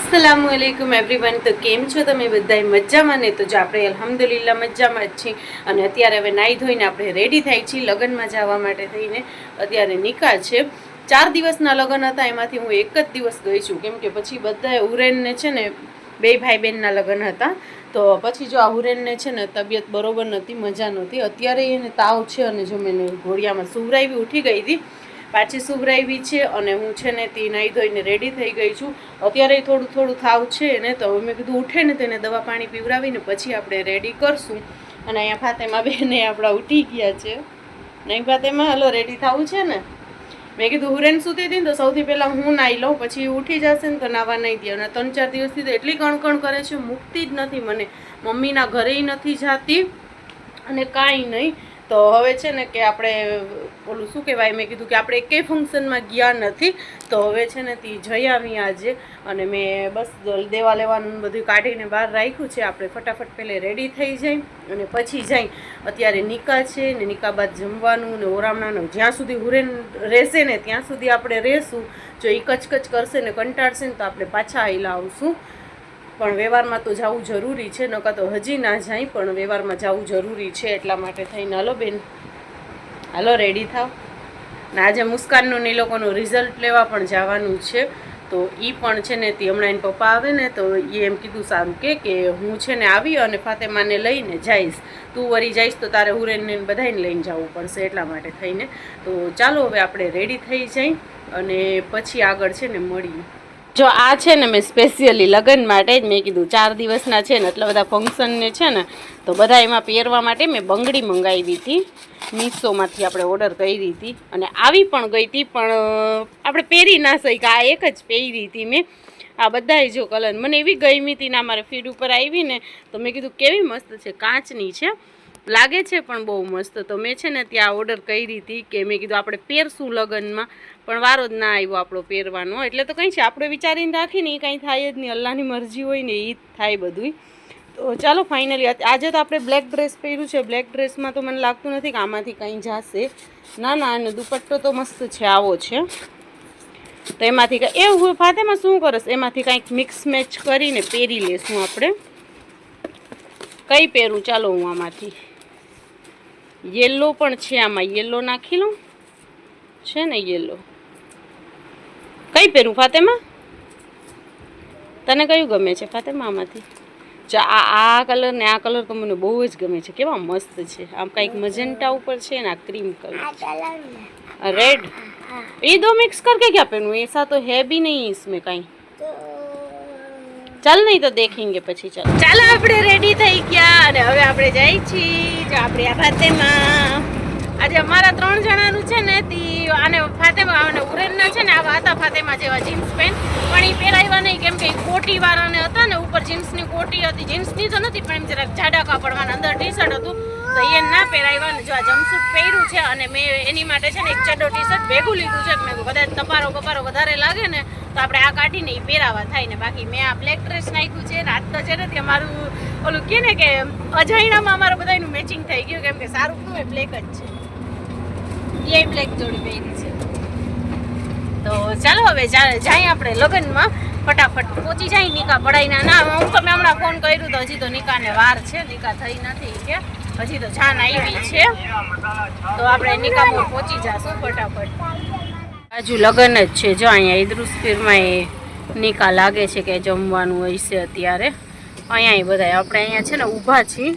अस्सलामुअलैकुम एवरीवन। तो केम छो तमे बधाय मजामां ने? तो जो આપણે અલ્હમ્દુલિલ્લાહ મજામાં જ છીએ અને અત્યારે હવે નાઈ ધોઈને આપણે રેડી થઈ છીએ લગનમાં જવા માટે થઈને। અત્યારે નિકાહ છે, 4 દિવસના લગન હતા, એમાંથી હું એક જ દિવસ ગઈ છું કેમ કે પછી બધાય હુરેનને છે ને બે ભાઈ બહેનના લગન હતા। તો પછી જો આ હુરેનને છે ને તબિયત બરોબર નહોતી, મજા નહોતી, અત્યારે એને તાવ છે અને જો મેં ઘોડિયામાં સુવરાવી ઉઠી ગઈ હતી, પાછી સુવરાવી છે અને હું છે ને તે નાહી ધોઈને રેડી થઈ ગઈ છું। અત્યારે થોડું થોડું થાવ છે ને તો મેં કીધું ઉઠે ને તેને દવા પાણી પીવડાવીને પછી આપણે રેડી કરશું। અને અહીંયા ફાતેમા બેને આપણા ઉઠી ગયા છે, નહીં ફાતેમા? હલો, રેડી થવું છે ને? મેં કીધું હુરેન સૂતી હતી ને તો સૌથી પહેલાં હું નાહી લઉં, પછી ઉઠી જશે ને તો નાવા નહીં દે। અને 3-4 દિવસથી તો એટલી કણકણ કરે છે, મૂકતી જ નથી મને, મમ્મીના ઘરેય નથી જાતી અને કાંઈ નહીં। તો હવે છે ને કે આપણે ઓલું શું કહેવાય, મેં કીધું કે આપણે એકેય ફંક્શનમાં ગયા નથી તો હવે છે ને તે જઈ આવી આજે। અને મેં બસ દેવા લેવાનું બધું કાઢીને બહાર રાખ્યું છે, આપણે ફટાફટ પહેલે રેડી થઈ જાય અને પછી જાય। અત્યારે નિકાહ છે ને નિકાહ બાદ જમવાનું ને ઓરામણાનું જ્યાં સુધી હુરેન રહેશે ને ત્યાં સુધી આપણે રહેશું। જો એ કચકચ કરશે ને કંટાળશે ને તો આપણે પાછા આવેલા આવશું, પણ વ્યવહારમાં તો જવું જરૂરી છે, નકર તો હજી ના જાય પણ વ્યવહારમાં જવું જરૂરી છે, એટલા માટે થઈને હાલો બેન, હાલો રેડી થાવ ને આજે મુસ્કાનનું ને એ લોકોનું રિઝલ્ટ લેવા પણ જવાનું છે। તો એ પણ છે ને તે હમણાં એને પપ્પા આવે ને તો એ એમ કીધું સારું કે હું છે ને આવી અને ફાતેમાને લઈને જઈશ, તું વળી જઈશ તો તારે હુરેનને બધાને લઈને જવું પડશે, એટલા માટે થઈને। તો ચાલો હવે આપણે રેડી થઈ જઈ અને પછી આગળ છે ને મળીએ। જો આ છે ને મેં સ્પેશિયલી લગ્ન માટે જ મેં કીધું 4 દિવસના છે ને એટલા બધા ફંક્શનને છે ને તો બધા એમાં પહેરવા માટે મેં બંગડી મંગાવી હતી, મીશોમાંથી આપણે ઓર્ડર કરી હતી અને આવી પણ ગઈ હતી, પણ આપણે પહેરી ના શકી, આ એક જ પહેરી હતી મેં। આ બધાય જો કલર મને એવી ગમી હતી ને મારા ફીડ ઉપર આવી ને તો મેં કીધું કેવી મસ્ત છે, કાચની છે, લાગે છે પણ બહુ મસ્ત। તો મેં છે ને ત્યાં ઓર્ડર કરી હતી કે મેં કીધું આપણે પહેરશું લગ્નમાં, પણ વારો જ ના આવ્યો આપણો પહેરવાનો, એટલે તો કંઈ છે આપણે વિચારીને રાખીને એ કાંઈ થાય જ નહીં, અલ્લાહની મરજી હોય ને એ જ થાય બધું। તો ચાલો ફાઇનલી આજે તો આપણે બ્લેક ડ્રેસ પહેર્યું છે, બ્લેક ડ્રેસમાં તો મને લાગતું નથી કે આમાંથી કંઈ જશે, ના ના, અને દુપટ્ટો તો મસ્ત છે, આવો છે, તો એમાંથી કંઈ એવું ફાતેમાં શું કરશ, એમાંથી કંઈક મિક્સ મેચ કરીને પહેરી લેશું આપણે। કઈ પહેરું? ચાલો હું આમાંથી યેલો પણ છે, આમાં યેલો નાખી લઉં, છે ને યેલો, કઈ પહેરું ફાતેમા? તને કયું ગમે છે ફાતેમા આમાંથી? જો આ કલર ને આ કલર તો મને બહુ જ ગમે છે, કેવા મસ્ત છે, આમ કંઈક મજેન્ટા ઉપર છે ને આ ક્રીમ કલર, रेड, ये दो मिक्स करके क्या पहनूं? ऐसा तो है भी नहीं इसमें कहीं, ચાલ નહીં તો દેખેંગે પછી। ચાલો આપણે રેડી થઈ ગયા અને હવે આપણે જઈ છીએ જો આપણે આ ફાતેમા। આજે અમારા 3 જણાનું છે ને તી આને ફાતેમા અને ઉરેનના છે ને આવા હતા ફાતેમા જેવા જીન્સ પેન્ટ, પણ એ પહેરાવ્યા નહીં કેમ કે કોટી વાળાને હતા ને, ઉપર જીન્સની કોટી હતી, જીન્સની તો નથી પણ એમ જરાક જાડા કાપડવાના, અંદર ટી શર્ટ હતું તો એ ના પહેરાવ્યા। જો આ જમ્પસૂટ પહેર્યું છે અને મેં એની માટે છે ને એક ચડ્ડો ટી શર્ટ ભેગું લીધું છે, મેં કદાચ તપારો બપારો વધારે લાગે ને તો આપણે આ કાઢીને એ પહેરાવા થાય ને। બાકી મેં આ બ્લેક ડ્રેસ નાખ્યું છે, રાત તો છે ને અમારું ઓલું કહે ને કે અજાયણામાં અમારું બધાનું મેચિંગ થઈ ગયું કેમ કે શાહરુખનું એ બ્લેક જ છે, એ બ્લેક જોડી પહેરી છે। તો ચાલો હવે જાય આપણે લગ્નમાં, ફટાફટ પહોંચી જાય નિકાહ પડાઈના। ના હું તો મેં હમણાં ફોન કર્યું તો હજી તો નિકાહને વાર છે, નિકાહ થઈ નથી કે હજી તો જાન આવી છે, તો આપણે નિકાહમાં પહોંચી જશું ફટાફટ। બાજુ લગ્ન જ છે, જો અહીંયા ઈદરુસ્પીરમાં એ નિકાહ લાગે છે કે જમવાનું હોય છે અત્યારે, અહીંયા બધા આપણે અહીંયા છે ને ઊભા છીએ,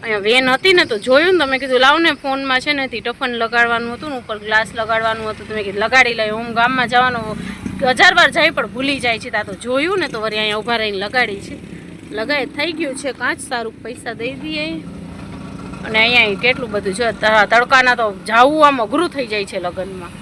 અહીંયા વેન હતી ને તો જોયું ને તમે કીધું લાવ ને ફોનમાં છે ને ટફન લગાડવાનું હતું ને ઉપર ગ્લાસ લગાડવાનું હતું, તમે કીધું લગાડી લઈ, હું ગામમાં જવાનું 1000 વાર જાય પણ ભૂલી જાય છે, ત્યાં તો જોયું ને તો વળી અહીંયા ઊભા રહીને લગાડી છે, લગાય થઈ ગયું છે કાંચ, સારું પૈસા દઈ દઈએ। અને અહીંયા કેટલું બધું છે, તડકાના તો જાવું આમ અઘરું થઈ જાય છે લગ્નમાં।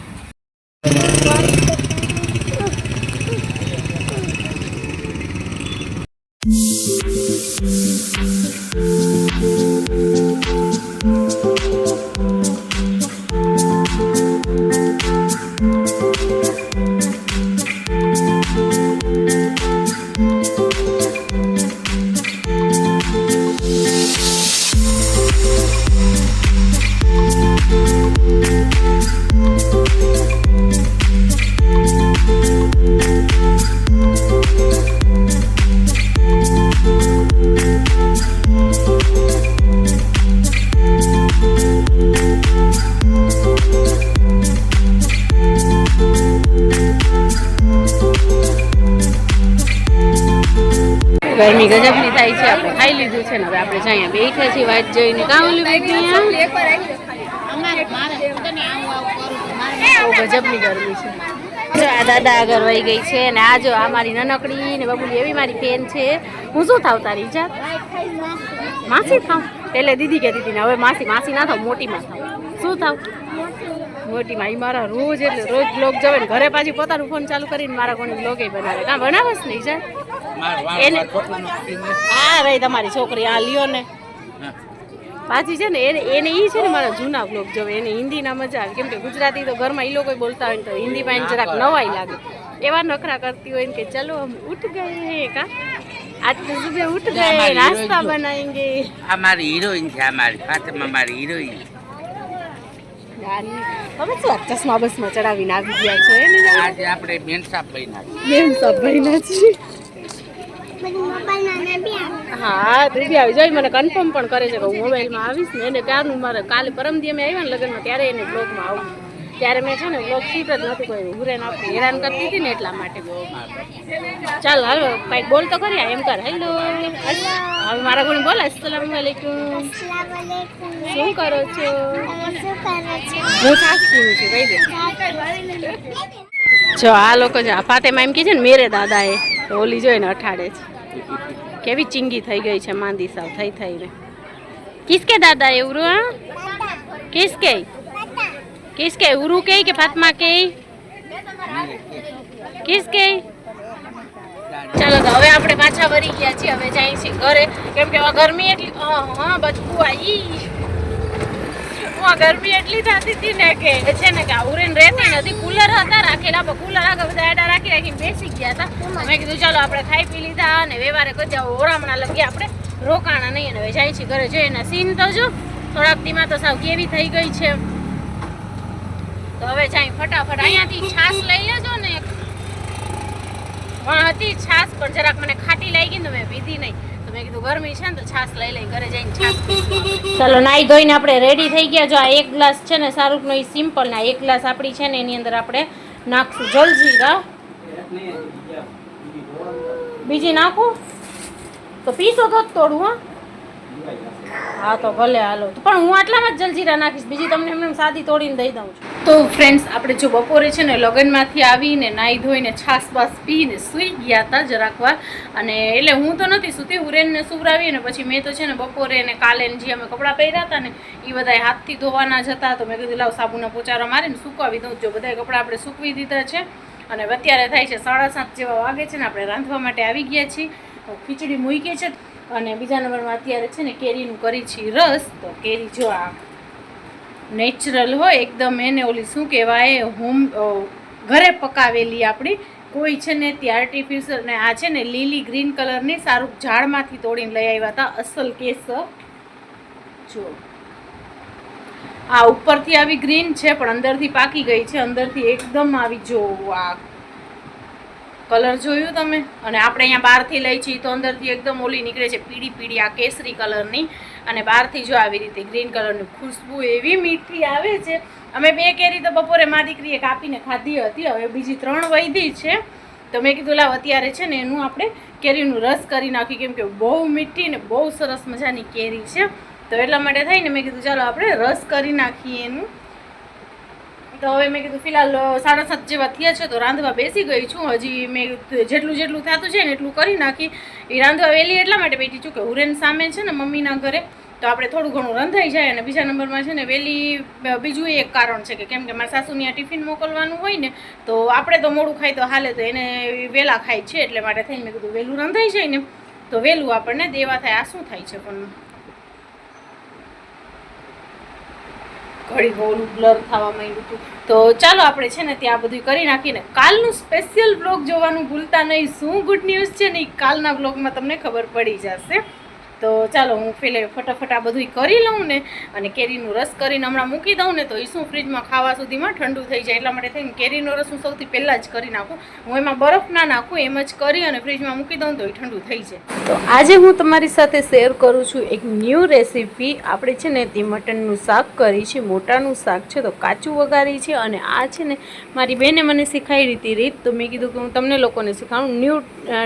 ગરમી ગજબની થાય છે. આપણે ખાઈ લીધું છે ને હવે આપણે જઈએ બેઠા છીએ વાટ જોઈને. કાં ઓલું બેઠી ગજબની ગરમી છે. જો આ દાદા આગળ વહી ગઈ છે ને આ જો આ મારી નનકડી ને બબુલી એવી મારી ફેન છે. હું શું થાવ તારી ઈજા માસી થાવ? એટલે દીદી કહેતી હતી ને હવે માસી માસી ના થાવ મોટીમાં થાવ. શું થાવ? મોટીમાં. એ મારા રોજ એટલે રોજ બ્લોગ જોવે ને ઘરે પાછી પોતાનું ફોન ચાલુ કરીને મારા કોની બ્લોગે બનાવે. કાં બનાવસ ને ઈજા એને? હા ભાઈ તમારી છોકરી આ લ્યો ને પાછી છે ને એને ઈ છે ને મારા જૂના બ્લોગ જોવે. એને હિન્દીના મજા આવે કેમ કે ગુજરાતી તો ઘરમાં એ લોકો બોલતા હોય ને તો હિન્દી માં જરાક નવાઈ લાગે. એવા નખરા કરતી હોય ને કે ચલો હમ ઉઠ ગયે કા आज तो सुबह उठ गए नाश्ता बनाएंगे. हमारी हीरोइन છે અમારી ફાતિમા મારી હીરોइन. તમે શું ચશ્મા બસમાં ચડાવીને આવી ગયા છો? આજે આપણે બેન સાહેબ બન્યા છીએ. હા તું બી આવી જાય. મને કન્ફર્મ પણ કરે છે કે હું મોબાઈલમાં આવીશ ને. એને ક્યારનું મારે કાલે પરમ દી અમે આવ્યા ને લગ્નમાં ત્યારે એને બ્લોગમાં આવું. ત્યારે મેં છે ને બ્લોગ શૂટ જ નથી કર્યું. હુરેન આપણે હેરાન કરતી હતી ને એટલા માટે. ચાલ હાલો કંઈક બોલ તો કરી એમ કર. હેલો હવે મારા કોને બોલ અસલામ વાલેકુમ. શું કરો છો? હું ખાસ પીવું છું કહી દે. જો આ લોકો છે ફાતેમાં એમ કે છે ને મેરે દાદા એ ઓલી જોઈને અઠાડે છે. કેવી ચીંગી થઈ ગઈ છે માંદી સાવ થઈ થઈને. કિસકે દાદા એવું હા? કિસકે કિસકે ઉરુ કે ફાતમા કે કિસકે? ચાલો તો હવે આપણે પાછા વળી ગયા છીએ. હવે જઈએ છીએ ઘરે કેમ કે ગરમી એટલી હા બચકું આવી ગરમી એટલી થતી હતી ને કે છે ને કે ઉરેન રહેતી નથી. કુલર હતા રાખેલા પણ કુલર આગળ બધા આડા રાખીને બેસી ગયા હતા. મેં કીધું ચાલો આપણે ખાઈ પી લીધા અને વ્યવહારે કરી ઓરામણા લગી આપણે રોકાણા નહીં. હવે જાય છે ઘરે. જોઈએ એના સીન તો જો થોડાક દીમાં તો સાવ કેવી થઈ ગઈ છે. તો હવે જાય ફટાફટ. અહીંયાથી છાશ લઈ લેજો ને. પણ હતી છાશ પણ જરાક મને ખાટી લાગી ને મેં પીધી નહીં. તો મેં કીધું ગરમી છે ને તો છાશ લઈ લઈ ઘરે જઈને છાશ પીધી. ચાલો નાઈ ધોઈને આપણે રેડી થઈ ગયા. જો આ એક ગ્લાસ છે ને શાહરૂખનો એ સિમ્પલ ને એક ગ્લાસ આપણી છે ને એની અંદર આપણે નાખશું જલજીરા. બીજી નાખું તો પીસો તો જ તોડું. હા તો ભલે હાલો. પણ હું આટલામાં જ જલજીરા નાખીશ. બીજી તમને એમને સાદી તોડીને દઈ દઉં છું. તો ફ્રેન્ડ્સ આપણે જો બપોરે છે ને લગ્નમાંથી આવીને નાહી ધોઈને છાશ બાસ પીને સૂઈ ગયા હતા જરાક વાર. અને એટલે હું તો નથી સૂતી. હુરેનને સુવરાવી ને પછી મેં તો છે ને બપોરે ને કાલે જે અમે કપડાં પહેર્યા હતા ને એ બધા હાથથી ધોવાના જ હતા. તો મેં કીધું લાવ સાબુના પોચારા મારીને સુકવી દઉં. જો બધા કપડાં આપણે સૂકવી દીધા છે. અને અત્યારે થાય છે 7:30 જેવા વાગે છે ને આપણે રાંધવા માટે આવી ગયા છીએ. ખીચડી મૂકી છે અને બીજા નંબરમાં અત્યારે છે ને કેરીનું કરી છે રસ. તો કેરી જો આ નેચરલ હોય એકદમ. એને ઓલી શું કહેવાય હોમ ઘરે પકાવેલી આપણી કોઈ છે ને તે આર્ટિફિશિયલ ને આ છે ને લીલી ગ્રીન કલરની શાહરૂખ ઝાડમાંથી તોડીને લઈ આવ્યા હતા. અસલ કેસર જો આ ઉપરથી આવી ગ્રીન છે પણ અંદરથી પાકી ગઈ છે. અંદરથી એકદમ આવી જો આ કલર જોયું તમે. અને આપણે અહીંયા બહારથી લઈ છીએ તો અંદરથી એકદમ ઓલી નીકળે છે પીળી પીળી આ કેસરી કલરની. અને બહારથી જો આવી રીતે ગ્રીન કલરની ખુશ્બુ એવી મીઠી આવે છે. અમે 2 કેરી તો બપોરે મારી દીકરીએ કાપીને ખાધી હતી. હવે બીજી 3 વૈધી છે. તો મેં કીધું લાવ અત્યારે છે ને એનું આપણે કેરીનું રસ કરી નાખી કેમ કે બહુ મીઠી ને બહુ સરસ મજાની કેરી છે. તો એટલા માટે થઈને મેં કીધું ચાલો આપણે રસ કરી નાખીએ એનું. તો હવે મેં કીધું ફિલહાલ 7:30 જેવા થયા છે તો રાંધવા બેસી ગઈ છું. હજી મેં જેટલું થતું છે ને એટલું કરી નાખી. એ રાંધવા વહેલી એટલા માટે બેઠી છું કે હુરેન સામે છે ને મમ્મીના ઘરે તો આપણે થોડું ઘણું રંધાઈ જાય. અને બીજા નંબરમાં છે ને વહેલી બીજું એક કારણ છે કે કેમ કે મારા સાસુની આ ટિફિન મોકલવાનું હોય ને તો આપણે તો મોડું ખાઈ તો હાલે તો એને વહેલા ખાય છે. એટલે માટે થઈને મેં કીધું વહેલું રંધાઈ જાય ને તો વહેલું આપણને દેવા થાય. આ શું થાય છે પણ ઘડી ઓલું બ્લર થવા માંડ્યું હતું. તો ચાલો આપણે છે ને ત્યાં બધું કરી નાખીને કાલનું સ્પેશિયલ બ્લોગ જોવાનું ભૂલતા નહીં. શું ગુડ ન્યૂઝ છે ને એ કાલના બ્લોગમાં તમને ખબર પડી જશે. તો ચાલો હું ફટાફટ આ બધું કરી લઉં ને અને કેરીનું રસ કરીને હમણાં મૂકી દઉં ને તો એ શું ફ્રીજમાં ખાવા સુધીમાં ઠંડુ થઈ જાય. એટલા માટે થઈને કેરીનો રસ હું સૌથી પહેલાં જ કરી નાખું. હું એમાં બરફ ના નાખું એમ જ કરી અને ફ્રીજમાં મૂકી દઉં તો એ ઠંડુ થઈ જાય. તો આજે હું તમારી સાથે શેર કરું છું એક ન્યૂ રેસીપી. આપણે છે ને તે મટનનું શાક કરી છે. મોટાનું શાક છે તો કાચું વઘારી છે. અને આ છે ને મારી બેને મને શીખાઈ હતી રીત. તો મેં કીધું કે હું તમને લોકોને શીખાડું.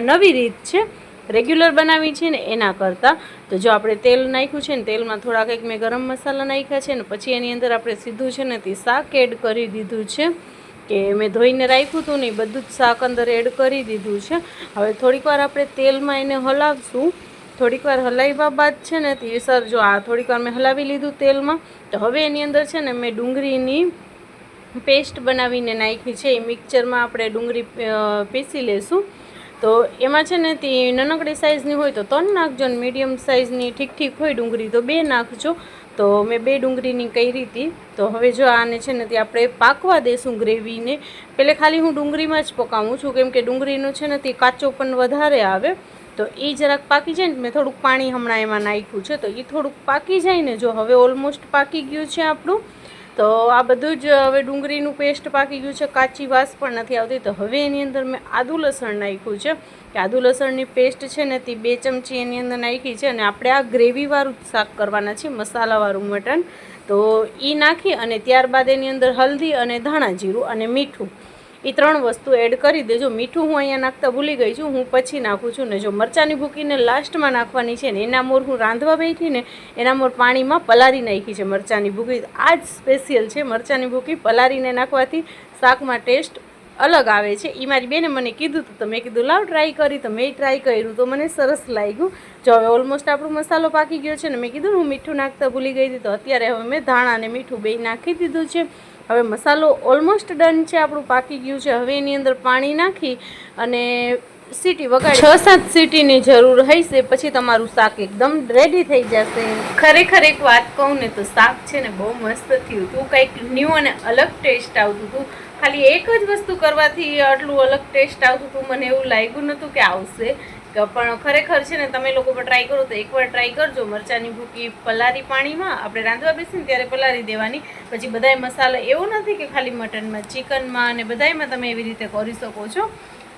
નવી રીત છે રેગ્યુલર બનાવી છે ને એના કરતાં. તો જો આપણે તેલ નાખ્યું છે ને તેલમાં થોડા કંઈક મેં ગરમ મસાલા નાખ્યા છે ને પછી એની અંદર આપણે સીધું છે ને તે શાક એડ કરી દીધું છે કે મેં ધોઈને રાખ્યું હતું ને બધું જ શાક અંદર એડ કરી દીધું છે. હવે થોડીક વાર આપણે તેલમાં એને હલાવશું. થોડીક વાર હલાવ્યા બાદ છે ને તે સર જો આ થોડીક વાર મેં હલાવી લીધું તેલમાં. તો હવે એની અંદર છે ને મેં ડુંગળીની પેસ્ટ બનાવીને નાખી છે. એ મિક્સરમાં આપણે ડુંગળી પીસી લેશું. તો એમાં છે ને તે નાનકડી સાઇઝની હોય તો 3 નાખજો ને મીડિયમ સાઇઝની ઠીક હોય ડુંગળી તો 2 નાખજો. તો મેં 2 ડુંગળીની કરી હતી. તો હવે જો આને છે ને તે આપણે પાકવા દેશું ગ્રેવીને. પહેલે ખાલી હું ડુંગળીમાં જ પકાવું છું કેમ કે ડુંગળીનું છે ને તે કાચો પણ વધારે આવે. તો એ જરાક પાકી જાય ને મેં થોડુંક પાણી હમણાં એમાં નાખ્યું છે. તો એ થોડુંક પાકી જાય ને જો હવે ઓલમોસ્ટ પાકી ગયું છે આપણું. તો આ બધું જ હવે ડુંગળીનું પેસ્ટ પાકી ગયું છે, કાચી વાસ પણ નથી આવતી. તો હવે એની અંદર મેં આદુ લસણ નાખ્યું છે કે આદુ લસણની પેસ્ટ છે ને તે 2 ચમચી એની અંદર નાખી છે. અને આપણે આ ગ્રેવીવાળું શાક કરવાના છે, મસાલાવાળું મટન. તો એ નાખી અને ત્યારબાદ એની અંદર હલ્દી અને ધાણા જીરું અને મીઠું એ 3 વસ્તુ એડ કરી દેજો. મીઠું હું અહીંયા નાખતા ભૂલી ગઈ છું, હું પછી નાખું છું. ને જો મરચાંની ભૂકીને લાસ્ટમાં નાખવાની છે ને એના મોર હું રાંધવા બેઠી ને એના મોર પાણીમાં પલાળી નાખી છે મરચાંની ભૂકી. આ જ સ્પેશિયલ છે, મરચાંની ભૂકી પલાળીને નાખવાથી શાકમાં ટેસ્ટ અલગ આવે છે. એ મારી બેને મને કીધું હતું તો મેં કીધું લાવ ટ્રાય કરી. તો મેં ટ્રાય કર્યું તો મને સરસ લાગ્યું. જો હવે ઓલમોસ્ટ આપણો મસાલો પાકી ગયો છે ને મેં કીધું હું મીઠું નાખતા ભૂલી ગઈ હતી. તો અત્યારે હવે મેં ધાણા અને મીઠું બે નાખી દીધું છે. હવે મસાલો ઓલમોસ્ટ ડન છે, આપણું પાકી ગયું છે. હવે એની અંદર પાણી નાખી અને સીટી વગાડી 6-7 સીટીની જરૂર હશે પછી તમારું શાક એકદમ રેડી થઈ જશે. ખરેખર એક વાત કહું ને તો શાક છે ને બહુ મસ્ત થયું હતું. કંઈક ન્યૂ અને અલગ ટેસ્ટ આવતું હતું. ખાલી એક જ વસ્તુ કરવાથી આટલું અલગ ટેસ્ટ આવતું હતું મને એવું લાગ્યું નહોતું કે આવશે. પણ ખરેખર છે ને તમે લોકો પણ ટ્રાય કરો તો એકવાર ટ્રાય કરજો. મરચાંની ભૂકી પલાળી પાણીમાં આપણે રાંધવા બેસીને ત્યારે પલાળી દેવાની. પછી બધાય મસાલા એવું નથી કે ખાલી મટનમાં, ચિકનમાં અને બધાયમાં તમે એવી રીતે કરી શકો છો.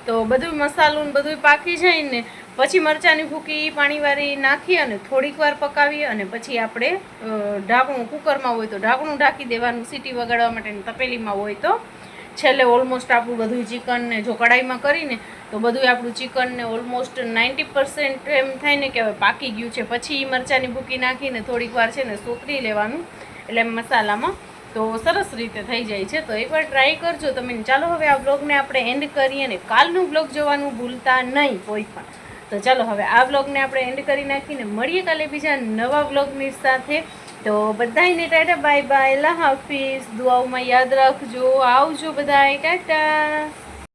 તો બધું મસાલું ને બધું પાકી જાય ને પછી મરચાંની ભૂકી પાણીવાળી નાખી અને થોડીક વાર પકાવી અને પછી આપણે ઢાંકણું, કુકરમાં હોય તો ઢાંકણું ઢાંકી દેવાનું, સીટી વગાડવા માટે તપેલીમાં હોય તો છેલ્લે ઓલમોસ્ટ આપણું બધું ચિકનને જો કડાઈમાં કરીને તો બધું આપણું ચિકનને ઓલમોસ્ટ 90% એમ થાય ને કે હવે પાકી ગયું છે. પછી મરચાંની ભૂકી નાખીને થોડીક વાર છે ને સોતરી લેવાનું એટલે મસાલામાં તો સરસ રીતે થઈ જાય છે. તો એકવાર ટ્રાય કરજો તમે. ચાલો હવે આ બ્લોગને આપણે એન્ડ કરીએ અને કાલનું બ્લોગ જોવાનું ભૂલતા નહીં કોઈ પણ. તો ચાલો હવે આ બ્લોગને આપણે એન્ડ કરી નાખીને મળીએ કાલે બીજા નવા બ્લોગની સાથે. તો બધાને ટાટા બાય બાય, અલ્લાહ હાફિઝ. દુઆઓમાં યાદ રાખજો. આવજો બધાય, ટાટા.